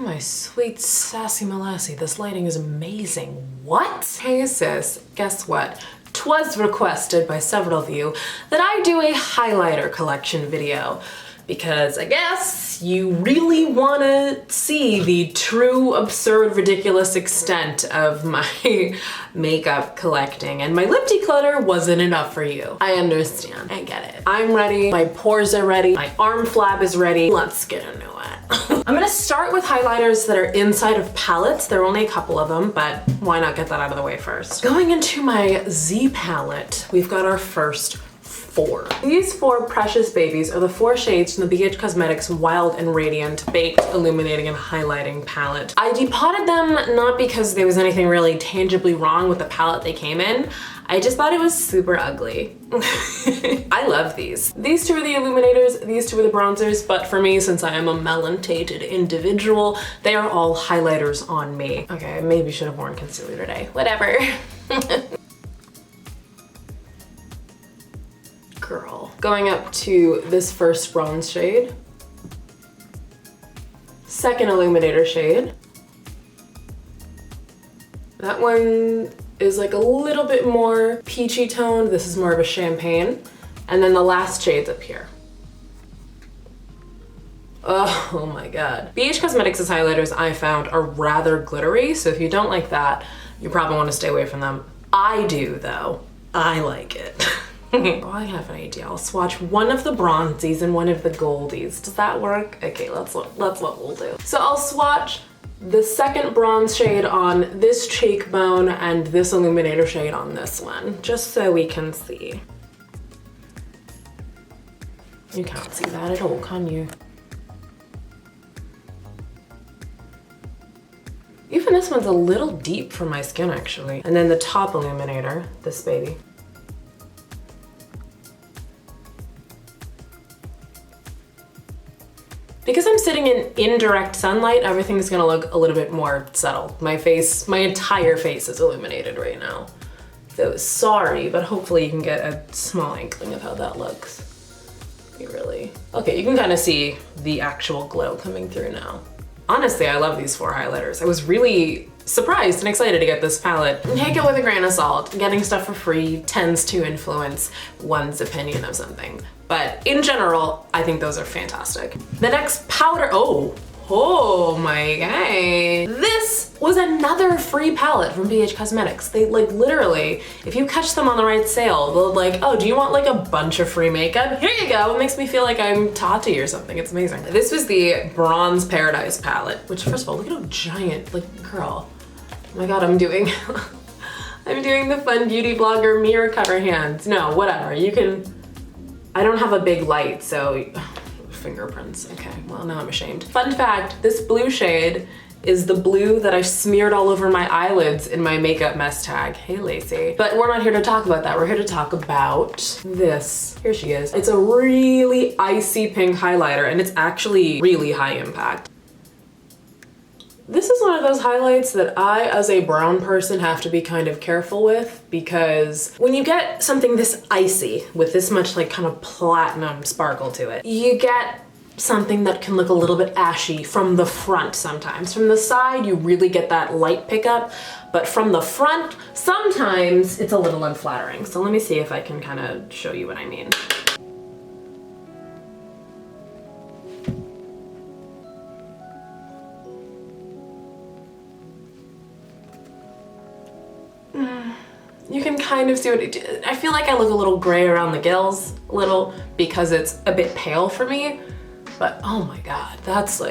my sweet sassy molassie, this lighting is amazing. What? Hey sis, guess what? 'Twas requested by several of you that I do a highlighter collection video, because I guess you really wanna see the true, absurd, ridiculous extent of my makeup collecting, and my lip declutter wasn't enough for you. I understand, I get it. I'm ready, my pores are ready, my arm flab is ready. Let's get into it. I'm gonna start with highlighters that are inside of palettes. There are only a couple of them, but why not get that out of the way first? Going into my Z palette, we've got our first 4. These 4 precious babies are the 4 shades from the BH Cosmetics Wild and Radiant Baked Illuminating and Highlighting Palette. I depotted them not because there was anything really tangibly wrong with the palette they came in. I just thought it was super ugly. I love these. These 2 are the illuminators, these 2 are the bronzers, but for me, since I am a melon-tated individual, they are all highlighters on me. Okay, I maybe should have worn concealer today. Whatever. Girl. Going up to this first bronze shade. Second illuminator shade. That one is like a little bit more peachy toned. This is more of a champagne. And then the last shade's up here. Oh my god. BH Cosmetics' highlighters I found are rather glittery, so if you don't like that, you probably want to stay away from them. I do though. I like it. Oh, I have an idea. I'll swatch one of the bronzies and one of the goldies. Does that work? Okay, that's what we'll do. So I'll swatch the second bronze shade on this cheekbone and this illuminator shade on this one, just so we can see. You can't see that at all, can you? Even this one's a little deep for my skin, actually. And then the top illuminator, this baby. Because I'm sitting in indirect sunlight, everything's gonna look a little bit more subtle. My face, my entire face is illuminated right now. So sorry, but hopefully you can get a small inkling of how that looks. Okay, you can kind of see the actual glow coming through now. Honestly, I love these 4 highlighters. I was really surprised and excited to get this palette. Take it with a grain of salt. Getting stuff for free tends to influence one's opinion of something. But in general, I think those are fantastic. The next powder, oh my god. This was another free palette from BH Cosmetics. They like literally, if you catch them on the right sale, they'll like, oh, do you want like a bunch of free makeup? Here you go. It makes me feel like I'm Tarte or something. It's amazing. This was the Bronze Paradise palette, which first of all, look at how giant, like girl. Oh my god, I'm doing the fun beauty blogger mirror cover hands. No, whatever, you can, I don't have a big light, so fingerprints. Okay, well now I'm ashamed. Fun fact, this blue shade is the blue that I smeared all over my eyelids in my makeup mess tag. Hey Lacey. But we're not here to talk about that. We're here to talk about this. Here she is. It's a really icy pink highlighter and it's actually really high impact. This is one of those highlights that I, as a brown person, have to be kind of careful with, because when you get something this icy with this much like kind of platinum sparkle to it, you get something that can look a little bit ashy from the front sometimes. From the side, you really get that light pickup, but from the front, sometimes it's a little unflattering. So let me see if I can kind of show you what I mean. You can kind of see what I feel like I look a little gray around the gills, a little, because it's a bit pale for me, but oh my god, that's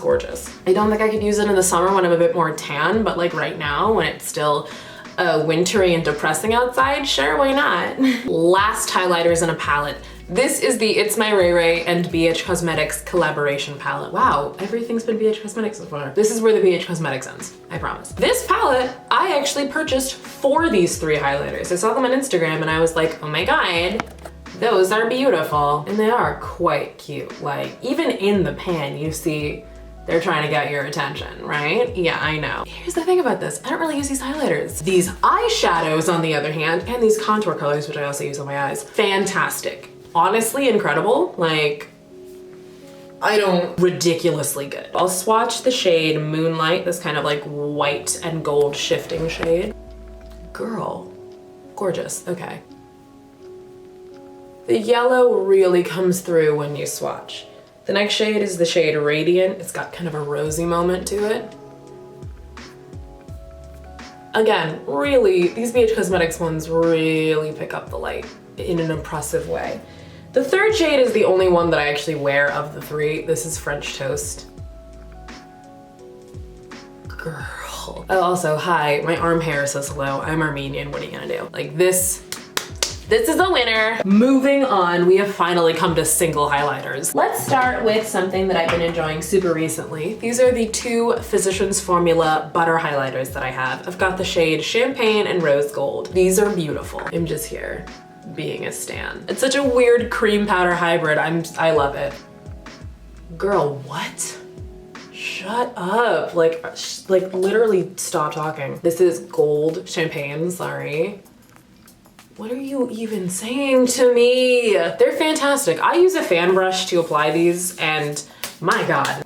gorgeous. I don't think I could use it in the summer when I'm a bit more tan, but like right now when it's still wintry and depressing outside, sure, why not? Last highlighters in a palette. This is the ItsMyRayeRaye and BH Cosmetics collaboration palette. Wow, everything's been BH Cosmetics so far. This is where the BH Cosmetics ends, I promise. This palette, I actually purchased for these 3 highlighters. I saw them on Instagram and I was like, oh my god, those are beautiful. And they are quite cute. Like, even in the pan, you see they're trying to get your attention, right? Yeah, I know. Here's the thing about this. I don't really use these highlighters. These eyeshadows, on the other hand, and these contour colors, which I also use on my eyes, fantastic. Honestly incredible. Like, I don't ridiculously good. I'll swatch the shade Moonlight, this kind of like white and gold shifting shade. Girl, gorgeous, okay. The yellow really comes through when you swatch. The next shade is the shade Radiant. It's got kind of a rosy moment to it. Again, really, these BH Cosmetics ones really pick up the light in an impressive way. The third shade is the only one that I actually wear of the three. This is French Toast. Girl. Also, hi, my arm hair says hello. I'm Armenian, what are you gonna do? Like this is a winner. Moving on, we have finally come to single highlighters. Let's start with something that I've been enjoying super recently. These are the two Physicians Formula butter highlighters that I have. I've got the shade Champagne and Rose Gold. These are beautiful. I'm just here being a stan. It's such a weird cream powder hybrid. I love it. Girl, what? Shut up. Like literally stop talking. This is Gold Champagne, sorry. What are you even saying to me? They're fantastic. I use a fan brush to apply these and my God.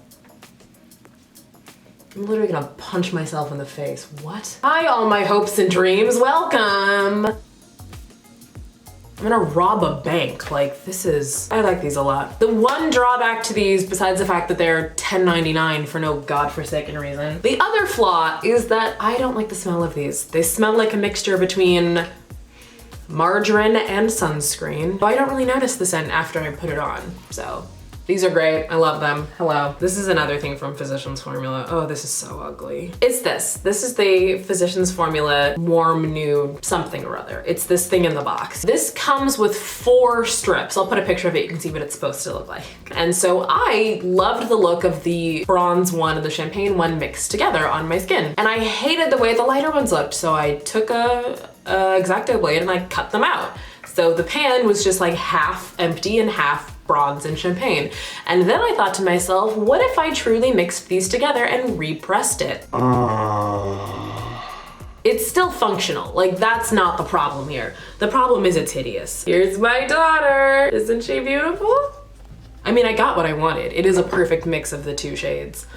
I'm literally gonna punch myself in the face. What? Hi, all my hopes and dreams, welcome. I'm gonna rob a bank. Like I like these a lot. The one drawback to these, besides the fact that they're $10.99 for no godforsaken reason, the other flaw is that I don't like the smell of these. They smell like a mixture between margarine and sunscreen. But I don't really notice the scent after I put it on. So these are great, I love them. Hello. This is another thing from Physicians Formula. Oh, this is so ugly. It's this. This is the Physicians Formula Warm Nude something or other. It's this thing in the box. This comes with 4 strips. I'll put a picture of it, you can see what it's supposed to look like. And so I loved the look of the bronze one and the champagne one mixed together on my skin. And I hated the way the lighter ones looked, so I took a X-Acto blade and I cut them out. So the pan was just like half empty and half bronze and champagne. And then I thought to myself, what if I truly mixed these together and repressed it? It's still functional. Like, that's not the problem here. The problem is it's hideous. Here's my daughter. Isn't she beautiful? I mean, I got what I wanted. It is a perfect mix of the 2 shades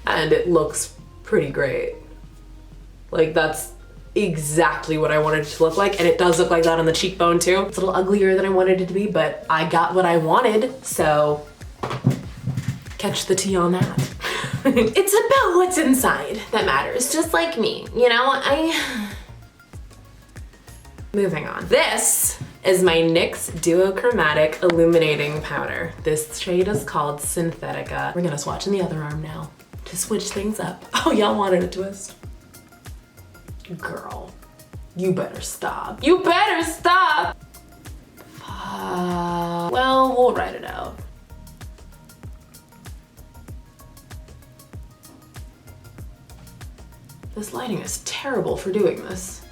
and it looks pretty great. Like, that's exactly what I wanted it to look like, and it does look like that on the cheekbone too. It's a little uglier than I wanted it to be, but I got what I wanted, so catch the tea on that. It's about what's inside that matters, just like me, you know? Moving on. This is my NYX Duochromatic Illuminating Powder. This shade is called Synthetica. We're gonna swatch in the other arm now to switch things up. Oh, y'all wanted a twist. Girl, you better stop. You better stop! Well, we'll write it out. This lighting is terrible for doing this.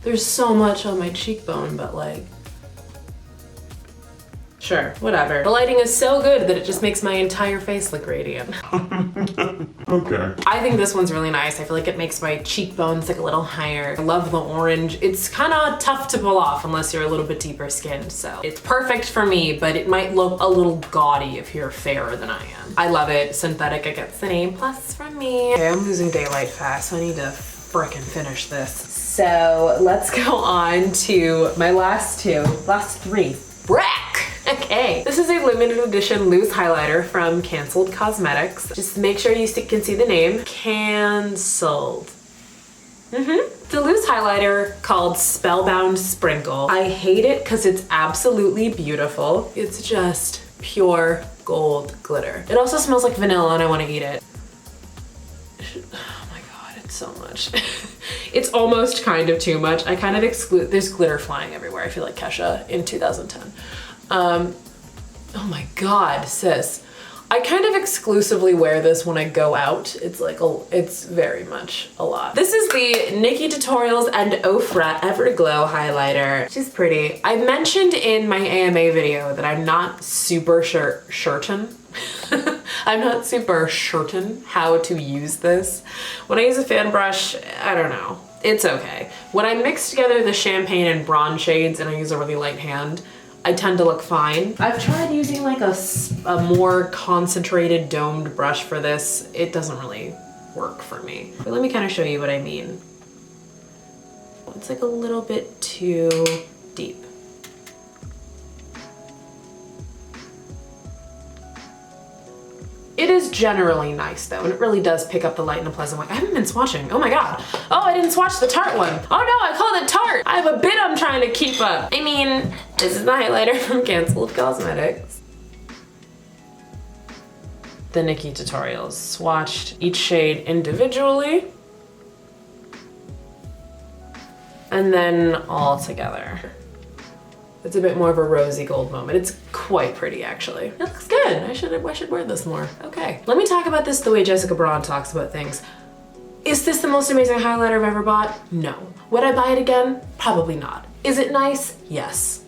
There's so much on my cheekbone, but like, sure, whatever. The lighting is so good that it just makes my entire face look radiant. Okay. I think this one's really nice. I feel like it makes my cheekbones look a little higher. I love the orange. It's kind of tough to pull off unless you're a little bit deeper skinned, so it's perfect for me, but it might look a little gaudy if you're fairer than I am. I love it. Synthetica gets an A+ from me. Okay, I'm losing daylight fast, so I need to frickin' finish this. So let's go on to my last 3. Brack! Okay, this is a limited edition loose highlighter from Canceled Cosmetics. Just make sure you can see the name. Canceled. It's a loose highlighter called Spellbound Sprinkle. I hate it because it's absolutely beautiful. It's just pure gold glitter. It also smells like vanilla and I want to eat it. Oh my God, it's so much. It's almost kind of too much. I kind of exclude, there's glitter flying everywhere. I feel like Kesha in 2010. Oh my God, sis. I kind of exclusively wear this when I go out. It's like, it's very much a lot. This is the NikkieTutorialsxOfra Everglow highlighter. She's pretty. I mentioned in my AMA video that I'm not super certain. I'm not super certain how to use this. When I use a fan brush, I don't know. It's okay. When I mix together the champagne and bronze shades and I use a really light hand, I tend to look fine. I've tried using like a more concentrated domed brush for this. It doesn't really work for me. But let me kind of show you what I mean. It's like a little bit too deep. It is generally nice though, and it really does pick up the light in a pleasant way. I haven't been swatching, oh my God. Oh, I didn't swatch the Tarte one. Oh no, I called it Tarte. I have a bit I'm trying to keep up. I mean, this is the highlighter from Canceled Cosmetics. The NikkieTutorials swatched each shade individually, and then all together. It's a bit more of a rosy gold moment. It's quite pretty, actually. It looks good. I should wear this more. Okay. Let me talk about this the way Jessica Braun talks about things. Is this the most amazing highlighter I've ever bought? No. Would I buy it again? Probably not. Is it nice? Yes.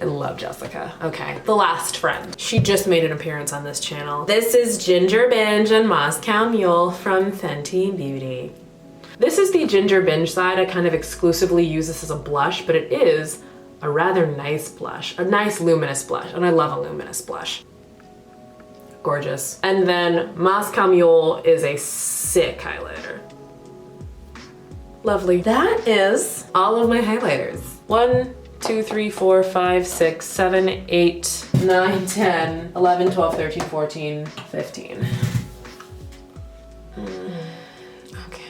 I love Jessica. Okay, the last friend. She just made an appearance on this channel. This is Ginger Binge and Moscow Mule from Fenty Beauty. This is the Ginger Binge side. I kind of exclusively use this as a blush, but it is a rather nice blush, a nice luminous blush, and I love a luminous blush. Gorgeous. And then Moscow Mule is a sick highlighter. Lovely. That is all of my highlighters. 1, 2, 3, 4, 5, 6, 7, 8, 9, 10, 11, 12, 13, 14, 15. Okay.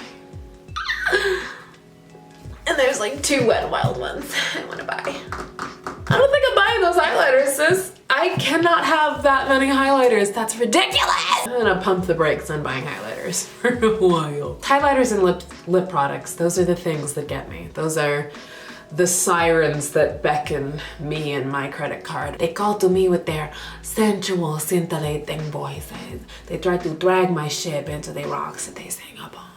And there's like 2 Wet n Wild ones I want to buy. I don't think I'm buying those highlighters, sis. I cannot have that many highlighters. That's ridiculous. I'm gonna pump the brakes on buying highlighters for a while. Highlighters and lip products, those are the things that get me. Those are the sirens that beckon me and my credit card. They call to me with their sensual, scintillating voices. They try to drag my ship into the rocks that they sing upon.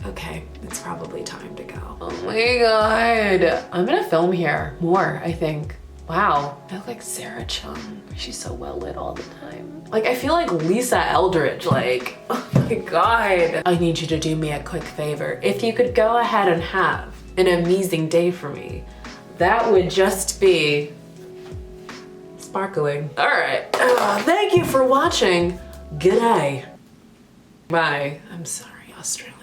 Okay, it's probably time to go. Oh my God. I'm gonna film here more, I think. Wow, I look like Sarah Chung. She's so well lit all the time. Like, I feel like Lisa Eldridge, like, oh my God. I need you to do me a quick favor. If you could go ahead and have an amazing day for me, that would just be sparkling. All right, thank you for watching. Good day. Bye. I'm sorry, Australia.